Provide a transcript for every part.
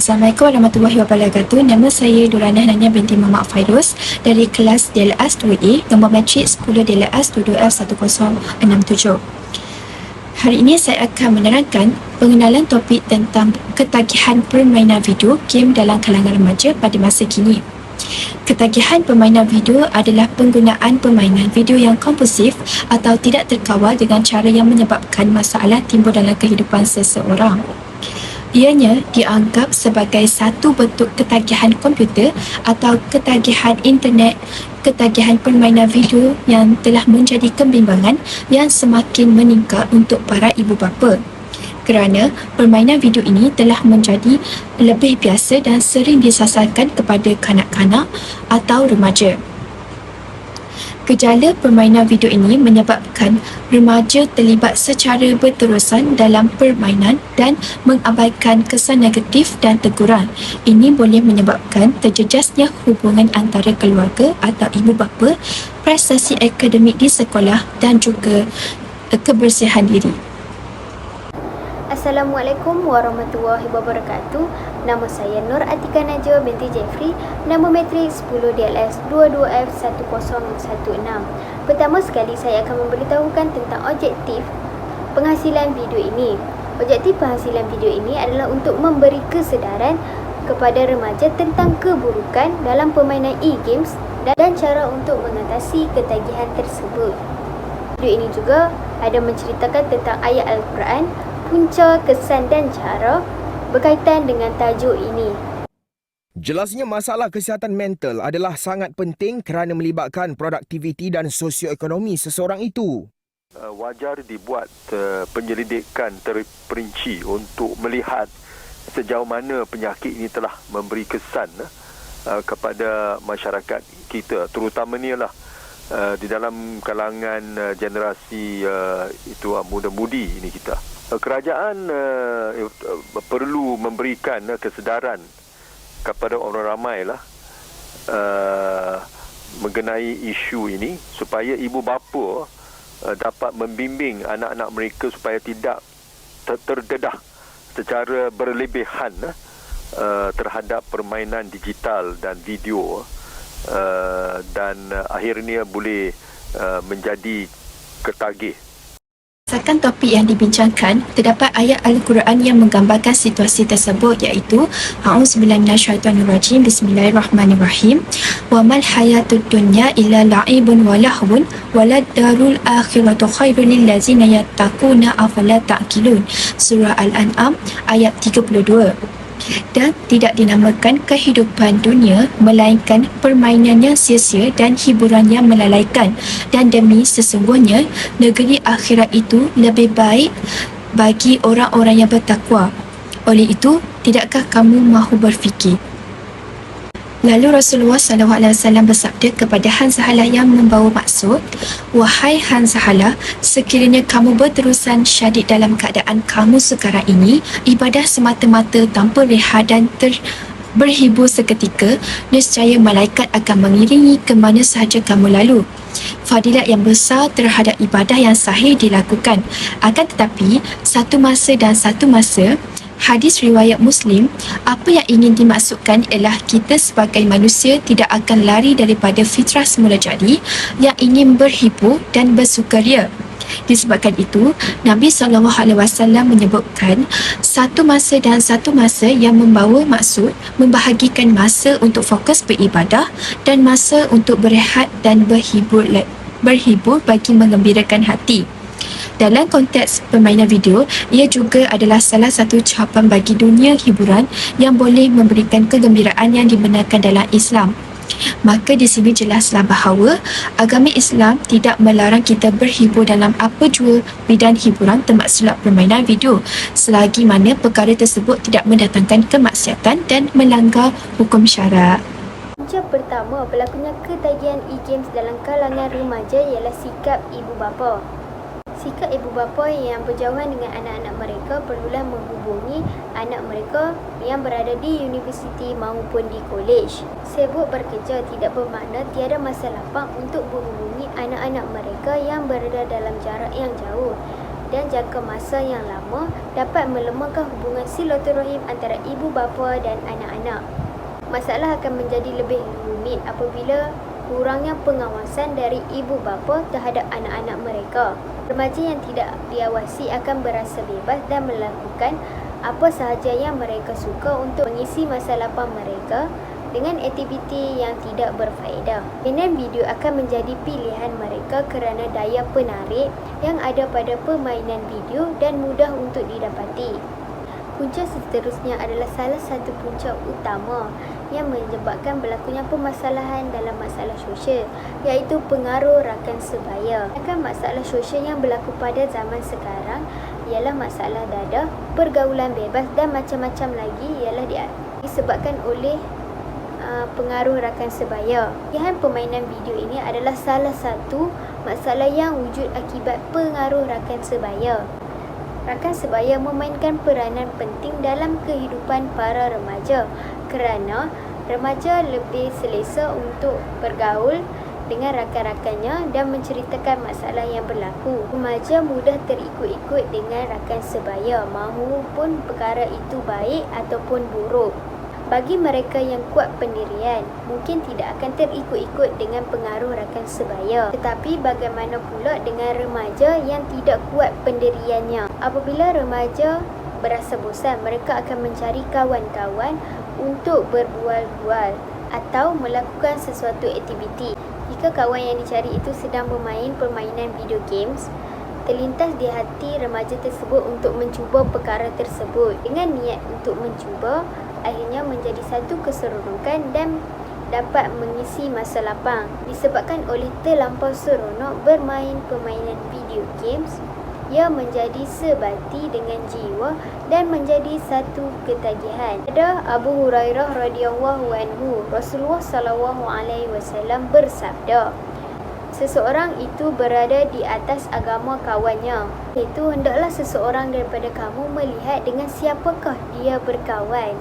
Assalamualaikum warahmatullahi wabarakatuh. Nama saya Duranah Nanya binti Muhammad Fairuz dari kelas DLS 2A, nombor matrik 10 DLS 22F1067. Hari ini saya akan menerangkan pengenalan topik tentang ketagihan permainan video game dalam kalangan remaja pada masa kini. Ketagihan permainan video adalah penggunaan permainan video yang kompulsif atau tidak terkawal dengan cara yang menyebabkan masalah timbul dalam kehidupan seseorang. Ianya dianggap sebagai satu bentuk ketagihan komputer atau ketagihan internet, ketagihan permainan video yang telah menjadi kebimbangan yang semakin meningkat untuk para ibu bapa. Kerana permainan video ini telah menjadi lebih biasa dan sering disasarkan kepada kanak-kanak atau remaja. Gejala permainan video ini menyebabkan remaja terlibat secara berterusan dalam permainan dan mengabaikan kesan negatif dan teguran. Ini boleh menyebabkan terjejasnya hubungan antara keluarga atau ibu bapa, prestasi akademik di sekolah dan juga kebersihan diri. Assalamualaikum warahmatullahi wabarakatuh. Nama saya Nur Atika Najwa binti Jeffrey, nama matrik 10 DLS 22F1016. Pertama sekali saya akan memberitahukan tentang objektif penghasilan video ini. Objektif penghasilan video ini adalah untuk memberi kesedaran kepada remaja tentang keburukan dalam permainan e-games dan cara untuk mengatasi ketagihan tersebut. Video ini juga ada menceritakan tentang ayat Al-Quran, punca, kesan dan cara berkaitan dengan tajuk ini. Jelasnya masalah kesihatan mental adalah sangat penting kerana melibatkan produktiviti dan sosioekonomi seseorang itu. Wajar dibuat penyelidikan terperinci untuk melihat sejauh mana penyakit ini telah memberi kesan kepada masyarakat kita, terutamanya lah di dalam kalangan generasi itu muda-mudi ini kita. Kerajaan perlu memberikan kesedaran kepada orang ramai lah mengenai isu ini supaya ibu bapa dapat membimbing anak-anak mereka supaya tidak terdedah secara berlebihan terhadap permainan digital dan video dan akhirnya boleh menjadi ketagih. Berdasarkan topik yang dibincangkan, terdapat ayat Al-Quran yang menggambarkan situasi tersebut iaitu A'udzubillahi minasyaitonirrajim, Bismillahirrahmanirrahim. Wa mal hayatud dunya illa la'ibun wa lahwun walad darul akhiratu khairul lil ladzina yattaquna afala ta'qilun. Surah Al-An'am ayat 32. Dan tidak dinamakan kehidupan dunia melainkan permainan yang sia-sia dan hiburan yang melalaikan, dan demi sesungguhnya negeri akhirat itu lebih baik bagi orang-orang yang bertakwa. Oleh itu, tidakkah kamu mahu berfikir? Lalu Rasulullah SAW bersabda kepada Han Sahalah yang membawa maksud, "Wahai Han Sahalah, sekiranya kamu berterusan syadid dalam keadaan kamu sekarang ini, ibadah semata-mata tanpa rehat dan berhibur seketika, nescaya malaikat akan mengiringi ke mana sahaja kamu lalu." Fadilat yang besar terhadap ibadah yang sahih dilakukan. Akan tetapi, satu masa hadis riwayat Muslim, apa yang ingin dimaksudkan ialah kita sebagai manusia tidak akan lari daripada fitrah semula jadi yang ingin berhibur dan bersukaria. Disebabkan itu, Nabi SAW menyebutkan satu masa yang membawa maksud membahagikan masa untuk fokus beribadah dan masa untuk berehat dan berhibur bagi mengembirakan hati. Dalam konteks permainan video, ia juga adalah salah satu cabaran bagi dunia hiburan yang boleh memberikan kegembiraan yang dibenarkan dalam Islam. Maka di sini jelaslah bahawa agama Islam tidak melarang kita berhibur dalam apa jua bidang hiburan termasuklah permainan video, selagi mana perkara tersebut tidak mendatangkan kemaksiatan dan melanggar hukum syarak. Punca pertama berlakunya ketagihan e-games dalam kalangan remaja ialah sikap ibu bapa. Sikap ibu bapa yang berjauhan dengan anak-anak mereka perlulah menghubungi anak mereka yang berada di universiti maupun di kolej. Sibuk bekerja tidak bermakna tiada masa lapang untuk menghubungi anak-anak mereka yang berada dalam jarak yang jauh. dan jangka masa yang lama dapat melemahkan hubungan silaturahim antara ibu bapa dan anak-anak. Masalah akan menjadi lebih rumit apabila kurangnya pengawasan dari ibu bapa terhadap anak-anak mereka. Remaja yang tidak diawasi akan berasa bebas dan melakukan apa sahaja yang mereka suka untuk mengisi masa lapang mereka dengan aktiviti yang tidak berfaedah. Permainan video akan menjadi pilihan mereka kerana daya penarik yang ada pada permainan video dan mudah untuk didapati. Punca seterusnya adalah salah satu punca utama yang menyebabkan berlakunya permasalahan dalam masalah sosial, iaitu pengaruh rakan sebaya. Masalah sosial yang berlaku pada zaman sekarang ialah masalah dadah, pergaulan bebas dan macam-macam lagi ialah disebabkan oleh pengaruh rakan sebaya. Pilihan permainan video ini adalah salah satu masalah yang wujud akibat pengaruh rakan sebaya. Rakan sebaya memainkan peranan penting dalam kehidupan para remaja kerana remaja lebih selesa untuk bergaul dengan rakan-rakannya dan menceritakan masalah yang berlaku. Remaja mudah terikut-ikut dengan rakan sebaya mahupun perkara itu baik ataupun buruk. Bagi mereka yang kuat pendirian, mungkin tidak akan terikut-ikut dengan pengaruh rakan sebaya. Tetapi bagaimana pula dengan remaja yang tidak kuat pendiriannya? Apabila remaja berasa bosan, mereka akan mencari kawan-kawan untuk berbual-bual atau melakukan sesuatu aktiviti. Jika kawan yang dicari itu sedang bermain permainan video games, terlintas di hati remaja tersebut untuk mencuba perkara tersebut. Dengan niat untuk mencuba, akhirnya menjadi satu keseronokan dan dapat mengisi masa lapang. Disebabkan oleh terlampau seronok bermain permainan video games, ia menjadi sebati dengan jiwa dan menjadi satu ketagihan. Ada Abu Hurairah radhiyallahu anhu, Rasulullah sallallahu alaihi wasallam bersabda, seseorang itu berada di atas agama kawannya. Itu hendaklah seseorang daripada kamu melihat dengan siapakah dia berkawan.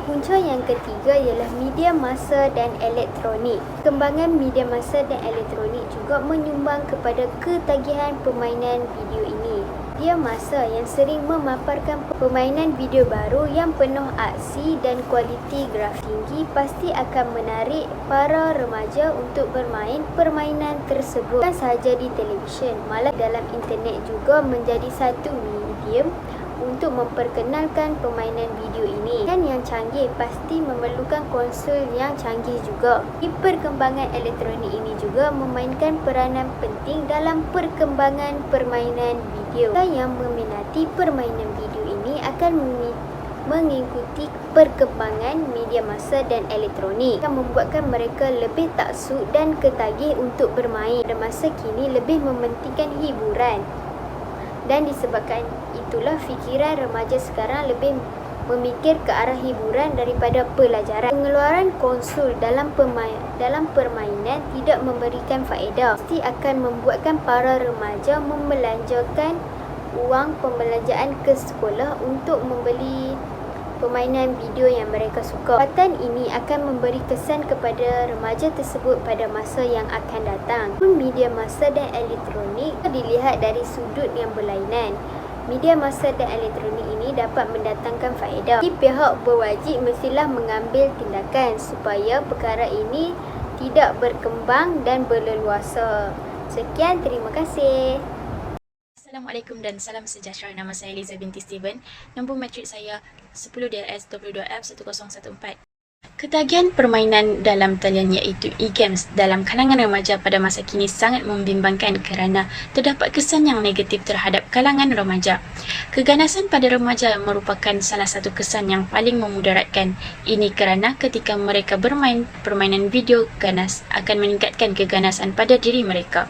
Punca yang ketiga ialah media massa dan elektronik. Kembangan media massa dan elektronik juga menyumbang kepada ketagihan permainan video ini. Media massa yang sering memaparkan permainan video baru yang penuh aksi dan kualiti grafik tinggi pasti akan menarik para remaja untuk bermain permainan tersebut. Bukan sahaja di televisyen, malah dalam internet juga menjadi satu medium untuk memperkenalkan permainan video ini. Dan yang canggih pasti memerlukan konsol yang canggih juga. Perkembangan elektronik ini juga memainkan peranan penting dalam perkembangan permainan video. Orang yang meminati permainan video ini akan mengikuti perkembangan media massa dan elektronik, akan membuatkan mereka lebih taksub dan ketagih untuk bermain. Pada masa kini lebih mementingkan hiburan. Dan disebabkan itulah fikiran remaja sekarang lebih memikir ke arah hiburan daripada pelajaran. Pengeluaran konsol dalam permainan tidak memberikan faedah. Pasti akan membuatkan para remaja membelanjakan wang pembelanjaan ke sekolah untuk membeli permainan video yang mereka suka. Perbuatan ini akan memberi kesan kepada remaja tersebut pada masa yang akan datang. Media massa dan elektronik dilihat dari sudut yang berlainan. Media massa dan elektronik ini dapat mendatangkan faedah. Pihak berwajib mestilah mengambil tindakan supaya perkara ini tidak berkembang dan berleluasa. Sekian, terima kasih. Assalamualaikum dan salam sejahtera. Nama saya Liza binti Steven. Nombor matrik saya 10DLS 22F1014. Ketagihan permainan dalam talian iaitu e-games dalam kalangan remaja pada masa kini sangat membimbangkan kerana terdapat kesan yang negatif terhadap kalangan remaja. Keganasan pada remaja merupakan salah satu kesan yang paling memudaratkan. Ini kerana ketika mereka bermain permainan video ganas akan meningkatkan keganasan pada diri mereka.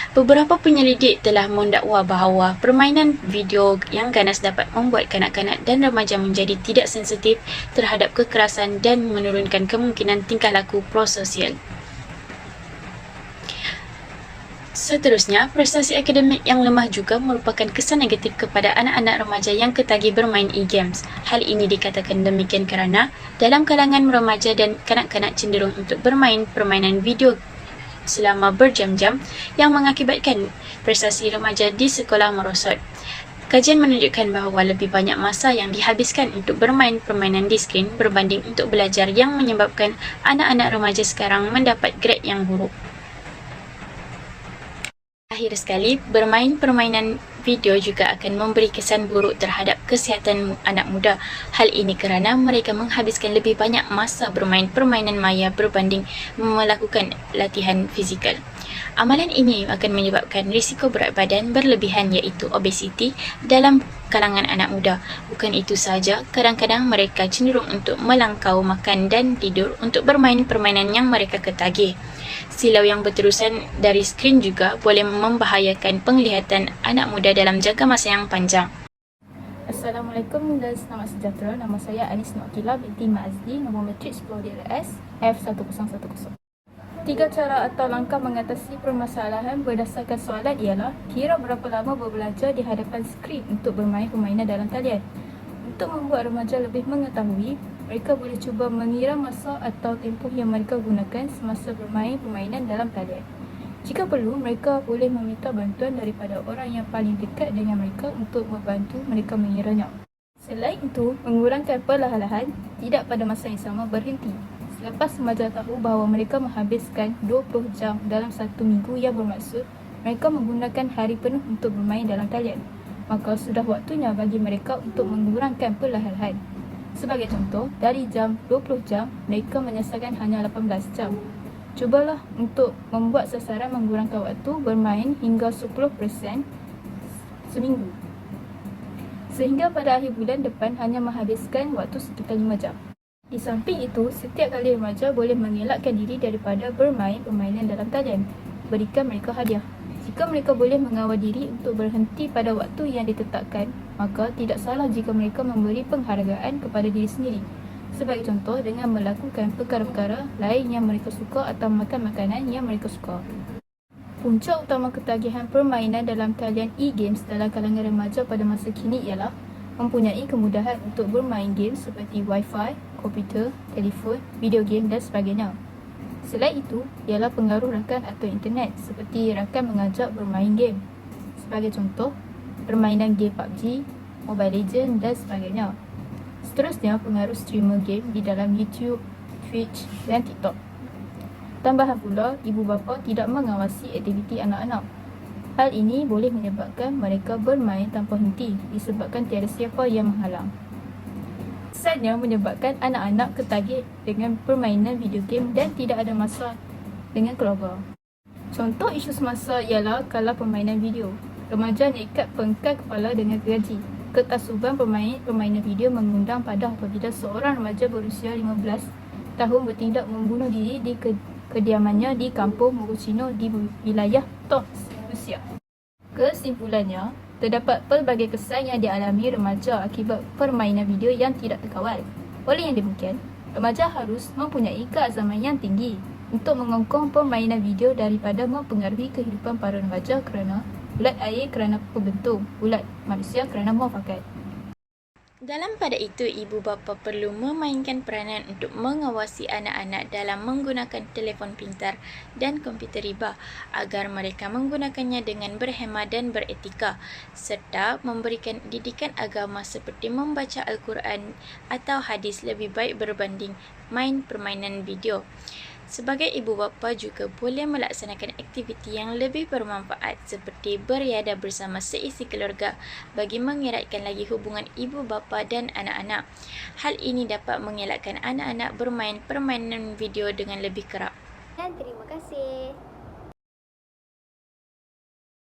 Beberapa penyelidik telah mendakwa bahawa permainan video yang ganas dapat membuat kanak-kanak dan remaja menjadi tidak sensitif terhadap kekerasan dan menurunkan kemungkinan tingkah laku prososial. Seterusnya, prestasi akademik yang lemah juga merupakan kesan negatif kepada anak-anak remaja yang ketagih bermain e-games. Hal ini dikatakan demikian kerana dalam kalangan remaja dan kanak-kanak cenderung untuk bermain permainan video selama berjam-jam yang mengakibatkan prestasi remaja di sekolah merosot. Kajian menunjukkan bahawa lebih banyak masa yang dihabiskan untuk bermain permainan di skrin berbanding untuk belajar yang menyebabkan anak-anak remaja sekarang mendapat grade yang buruk. Akhir sekali, bermain permainan video juga akan memberi kesan buruk terhadap kesihatan anak muda. Hal ini kerana mereka menghabiskan lebih banyak masa bermain permainan maya berbanding melakukan latihan fizikal. Amalan ini akan menyebabkan risiko berat badan berlebihan iaitu obesiti dalam kalangan anak muda. Bukan itu sahaja, kadang-kadang mereka cenderung untuk melangkau makan dan tidur untuk bermain permainan yang mereka ketagih. Silau yang berterusan dari skrin juga boleh membahayakan penglihatan anak muda dalam jangka masa yang panjang. Assalamualaikum dan selamat sejahtera. Nama saya Anis Nokila binti Mazdi, nombor matrik 10 DLS F1010. 3 cara atau langkah mengatasi permasalahan berdasarkan soalan ialah: kira berapa lama berbelajar di hadapan skrin untuk bermain permainan dalam talian. Untuk membuat remaja lebih mengetahui, mereka boleh cuba mengira masa atau tempoh yang mereka gunakan semasa bermain permainan dalam talian. Jika perlu, mereka boleh meminta bantuan daripada orang yang paling dekat dengan mereka untuk membantu mereka mengiranya. Selain itu, mengurangkan perlahan-lahan, tidak pada masa yang sama berhenti. Selepas remaja tahu bahawa mereka menghabiskan 20 jam dalam satu minggu yang bermaksud mereka menggunakan hari penuh untuk bermain dalam talian, maka sudah waktunya bagi mereka untuk mengurangkan perlahan-lahan. Sebagai contoh, dari jam 20 jam, mereka menyelesaikan hanya 18 jam. Cubalah untuk membuat sasaran mengurangkan waktu bermain hingga 10% seminggu. Sehingga pada akhir bulan depan hanya menghabiskan waktu sekitar 5 jam. Di samping itu, setiap kali remaja boleh mengelakkan diri daripada bermain permainan dalam talian, berikan mereka hadiah. Jika mereka boleh mengawal diri untuk berhenti pada waktu yang ditetapkan, maka tidak salah jika mereka memberi penghargaan kepada diri sendiri. Sebagai contoh, dengan melakukan perkara-perkara lain yang mereka suka atau makan makanan yang mereka suka. Punca utama ketagihan permainan dalam talian e-games dalam kalangan remaja pada masa kini ialah mempunyai kemudahan untuk bermain game seperti Wi-Fi, komputer, telefon, video game dan sebagainya. Selain itu, ialah pengaruh rakan atau internet seperti rakan mengajak bermain game. Sebagai contoh, permainan game PUBG, Mobile Legends dan sebagainya. Seterusnya, pengaruh streamer game di dalam YouTube, Twitch dan TikTok. Tambahan pula, ibu bapa tidak mengawasi aktiviti anak-anak. Hal ini boleh menyebabkan mereka bermain tanpa henti disebabkan tiada siapa yang menghalang. Kesannya menyebabkan anak-anak ketagih dengan permainan video game dan tidak ada masa dengan keluarga. Contoh isu semasa ialah kalau permainan video. Remaja nekat pengkal kepala dengan gergaji. Ketasuban permainan video mengundang padah apabila seorang remaja berusia 15 tahun bertindak membunuh diri di kediamannya di kampung Mogocino di wilayah Toms, Rusia. Kesimpulannya, terdapat pelbagai kesan yang dialami remaja akibat permainan video yang tidak terkawal. Oleh yang demikian, remaja harus mempunyai keazaman yang tinggi untuk mengongkong permainan video daripada mempengaruhi kehidupan para remaja kerana ulat air kerana pembentuk, ulat manusia kerana muafakat. Dalam pada itu, ibu bapa perlu memainkan peranan untuk mengawasi anak-anak dalam menggunakan telefon pintar dan komputer riba agar mereka menggunakannya dengan berhemat dan beretika, serta memberikan didikan agama seperti membaca Al-Quran atau hadis lebih baik berbanding main permainan video. Sebagai ibu bapa juga boleh melaksanakan aktiviti yang lebih bermanfaat seperti beriadah bersama seisi keluarga bagi mengeratkan lagi hubungan ibu bapa dan anak-anak. Hal ini dapat mengelakkan anak-anak bermain permainan video dengan lebih kerap. Dan terima kasih.